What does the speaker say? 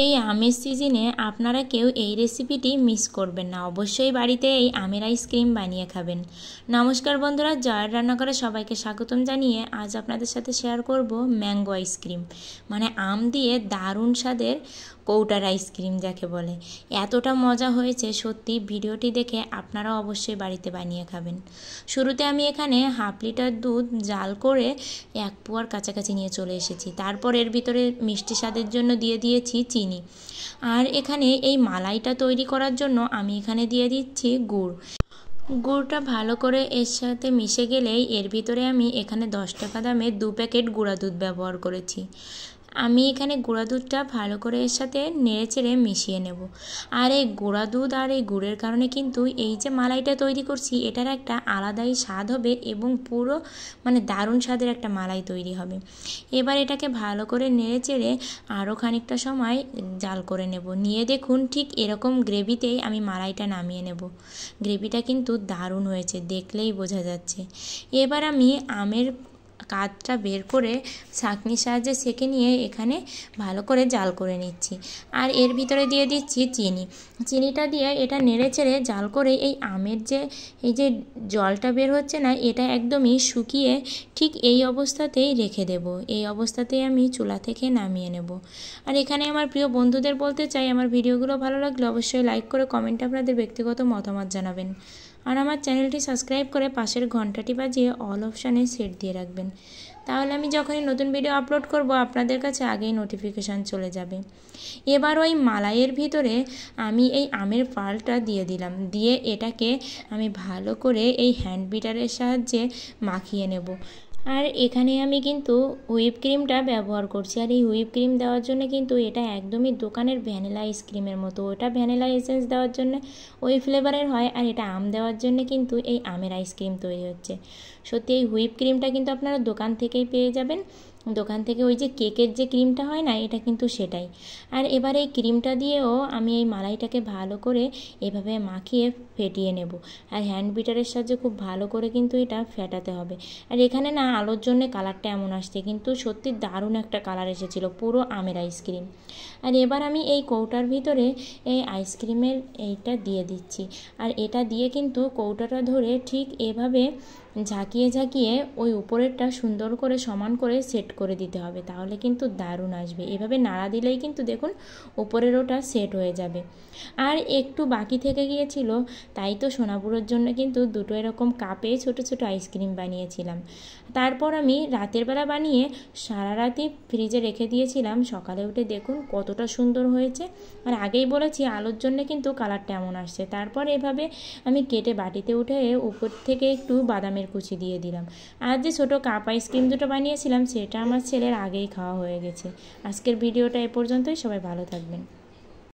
এই আমের সিজনে আপনারা কেউ এই রেসিপিটি মিস করবেন না। অবশ্যই বাড়িতে এই আমের আইসক্রিম বানিয়ে খাবেন। নমস্কার বন্ধুরা, জয়ের রান্নাঘরে সবাইকে স্বাগতম জানিয়ে আজ আপনাদের সাথে শেয়ার করব ম্যাঙ্গো আইসক্রিম, মানে আম দিয়ে দারুণ স্বাদের কৌটার আইসক্রিম যাকে বলে। এতটা মজা হয়েছে সত্যি, ভিডিওটি দেখে আপনারাও অবশ্যই বাড়িতে বানিয়ে খাবেন। শুরুতে আমি এখানে হাফ লিটার দুধ জাল করে 1 পোয়ার কাছাকাছি নিয়ে চলে এসেছি। তারপর এর ভিতরে মিষ্টি স্বাদের জন্য দিয়ে দিয়েছি চিনি। আর এখানে এই মালাইটা তৈরি করার জন্য আমি এখানে দিয়ে দিচ্ছি গুড়। গুড়টা ভালো করে এর সাথে মিশে গেলেই এর ভিতরে আমি এখানে 10 টাকা দামের 2 প্যাকেট গুঁড়া দুধ ব্যবহার করেছি। আমি এখানে গুঁড়া দুধটা ভালো করে এর সাথে নেড়েচেড়ে মিশিয়ে নেব। আর এই গুঁড়া দুধ আর এই গুড়ের কারণে কিন্তু এই যে মালাইটা তৈরি করছি এটার একটা আলাদাই স্বাদ হবে এবং পুরো দারুণ স্বাদের একটা মালাই তৈরি হবে। এবার এটাকে ভালো করে নেড়েচেড়ে আরও খানিকটা সময় জাল করে নেব। নিয়ে দেখুন ঠিক এরকম গ্রেভিতেই আমি মালাইটা নামিয়ে নেব। গ্রেভিটা কিন্তু দারুণ হয়েছে, দেখলেই বোঝা যাচ্ছে। এবার আমি আমের কাঠটা বের করে ছাঁকনির সাহায্যে সেঁকে নিয়ে এখানে ভালো করে জাল করে নিচ্ছি। আর এর ভিতরে দিয়ে দিচ্ছি চিনিটা দিয়ে এটা নেড়েচেড়ে জাল করে এই আমের এই যে জলটা বের হচ্ছে না, এটা একদমই শুকিয়ে ঠিক এই অবস্থাতেই রেখে দেব। এই অবস্থাতেই আমি চুলা থেকে নামিয়ে নেব। আর এখানে আমার প্রিয় বন্ধুদের বলতে চাই, আমার ভিডিওগুলো ভালো লাগলে অবশ্যই লাইক করে কমেন্টে আপনাদের ব্যক্তিগত মতামত জানাবেন। আর আমার চ্যানেলটি সাবস্ক্রাইব করে পাশের ঘন্টাটি বাজিয়ে অল অপশানে সেট দিয়ে রাখবেন। তাহলে আমি যখনই নতুন ভিডিও আপলোড করব আপনাদের কাছে আগেই নোটিফিকেশান চলে যাবে। এবার ওই মালাইয়ের ভিতরে আমি এই আমের পাল্পটা দিয়ে দিলাম। দিয়ে এটাকে আমি ভালো করে এই হ্যান্ড বিটারের সাহায্যে মাখিয়ে নেব। আর এখানে আমি কিন্তু হুইপ ক্রিমটা ব্যবহার করছি। আর এই হুইপ ক্রিম দেওয়ার জন্য কিন্তু এটা একদমই দোকানের ভ্যানিলা আইসক্রিমের মতো। ওটা ভ্যানিলা এসেন্স দেওয়ার জন্য ওই ফ্লেভারের হয়, আর এটা আম দেওয়ার জন্য কিন্তু এই আমের আইসক্রিম তৈরি হচ্ছে। সত্যি এই হুইপ ক্রিমটা কিন্তু আপনারা দোকান থেকেই পেয়ে যাবেন। দোকান থেকে ওই যে কেকের যে ক্রিমটা হয় না, এটা কিন্তু সেটাই। আর এবার এই ক্রিমটা দিয়েও আমি এই মালাইটাকে ভালো করে এভাবে মাখিয়ে ফেটিয়ে নেব। আর হ্যান্ড বিটারের সাহায্যে খুব ভালো করে কিন্তু এটা ফেটাতে হবে। আর এখানে না আলোর জন্য কালারটা এমন আসছে, কিন্তু সত্যি দারুণ একটা কালার এসেছিলো, পুরো আমের আইসক্রিম। আর এবার আমি এই কৌটার ভিতরে এই আইসক্রিমের এইটা দিয়ে দিচ্ছি। আর এটা দিয়ে কিন্তু কৌটাটা ধরে ঠিক এভাবে ঝাঁকিয়ে ঝাঁকিয়ে ওই উপরেরটা সুন্দর করে সমান করে সেট করে দিতে হবে, তাহলে কিন্তু দারুণ আসবে। এভাবে নাড়া দিলেই কিন্তু দেখুন উপরের ওটা সেট হয়ে যাবে। আর একটু বাকি থেকে গিয়েছিল, তাই তো সোনাপুরের জন্য কিন্তু দুটো এরকম কাপে ছোট ছোট আইসক্রিম বানিয়েছিলাম। তারপর আমি রাতের বেলা বানিয়ে সারা রাতই ফ্রিজে রেখে দিয়েছিলাম। সকালে উঠে দেখুন কতটা সুন্দর হয়েছে। আর আগেই বলেছি আলোর জন্য কিন্তু কালারটা এমন আসছে। তারপর এভাবে আমি কেটে বাটিতে উঠে উপর থেকে একটু বাদামের কুচি দিয়ে দিলাম। আর যে ছোটো কাপ আইসক্রিম দুটো বানিয়েছিলাম সেটা আমার ছেলের আগেই খাওয়া হয়ে গেছে। আজকের ভিডিওটা এ পর্যন্তই, সবাই ভালো থাকবেন।